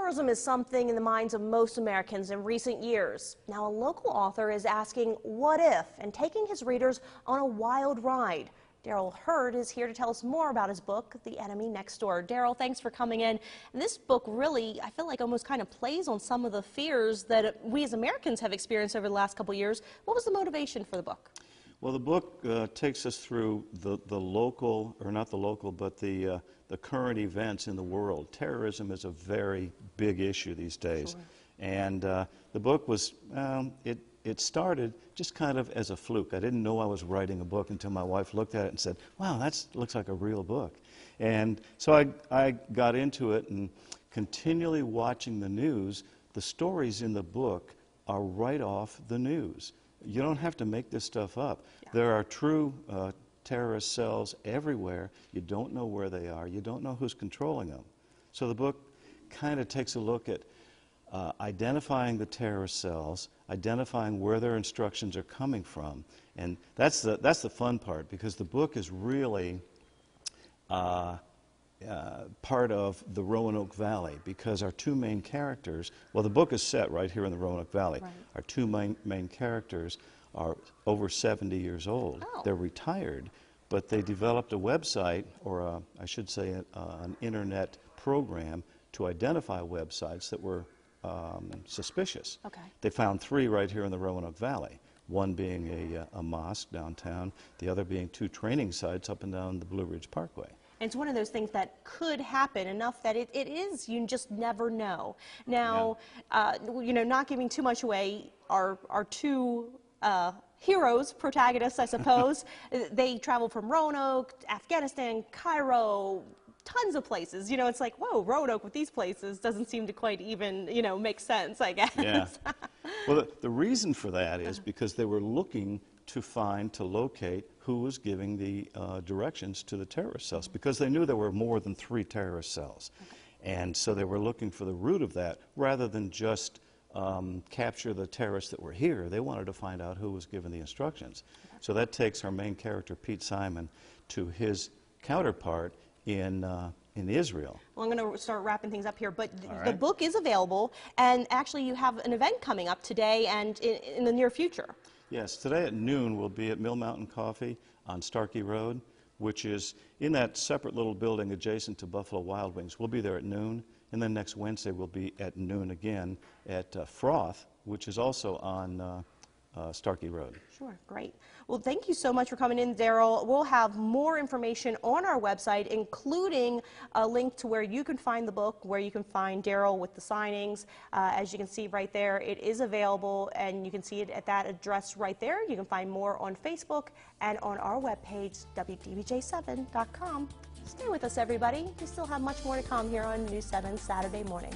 Terrorism is something in the minds of most Americans in recent years. Now, a local author is asking, what if, and taking his readers on a wild ride. Darryl Hurd is here to tell us more about his book, The Enemy Next Door. Darryl, thanks for coming in. And this book really, I feel like, almost kind of plays on some of the fears that we as Americans have experienced over the last couple of years. What was the motivation for the book? Well, the book takes us through the local, or not the local, but the current events in the world. Terrorism is a very big issue these days. Sure. And the book was, it started just kind of as a fluke. I didn't know I was writing a book until my wife looked at it and said, wow, that looks like a real book. And so I got into it, and continually watching the news, the stories in the book are right off the news. You don't have to make this stuff up. Yeah. There are true terrorist cells everywhere. You don't know where they are. You don't know who's controlling them. So the book kind of takes a look at identifying the terrorist cells, identifying where their instructions are coming from. And that's the fun part, because the book is really part of the Roanoke Valley, because our two main characters, well, the book is set right here in the Roanoke Valley. Right. Our two main characters are over 70 years old. Oh. They're retired, but they developed a website, or I should say an internet program to identify websites that were suspicious. Okay. They found 3 right here in the Roanoke Valley, one being a mosque downtown, the other being 2 training sites up and down the Blue Ridge Parkway. And it's one of those things that could happen enough that it is, you just never know. Now, yeah. You know, not giving too much away, our 2 heroes, protagonists, I suppose, they travel from Roanoke, Afghanistan, Cairo, tons of places. You know, it's like, whoa, Roanoke with these places doesn't seem to quite even, you know, make sense, I guess. Yeah. Well, the reason for that is because they were looking to locate who was giving the directions to the terrorist cells, because they knew there were more than 3 terrorist cells. Okay. And so they were looking for the root of that, rather than just capture the terrorists that were here. They wanted to find out who was giving the instructions. Okay. So that takes our main character, Pete Simon, to his counterpart in Israel. Well, I'm going to start wrapping things up here, but the book is available, and actually you have an event coming up today and in the near future. Yes, today at noon we'll be at Mill Mountain Coffee on Starkey Road, which is in that separate little building adjacent to Buffalo Wild Wings. We'll be there at noon, and then next Wednesday we'll be at noon again at Froth, which is also on Starkey Road. Sure, great. Well, thank you so much for coming in, Darryl. We'll have more information on our website, including a link to where you can find the book, where you can find Darryl with the signings. As you can see right there, it is available, and you can see it at that address right there. You can find more on Facebook and on our webpage, WDBJ7.com. Stay with us, everybody. We still have much more to come here on News 7 Saturday morning.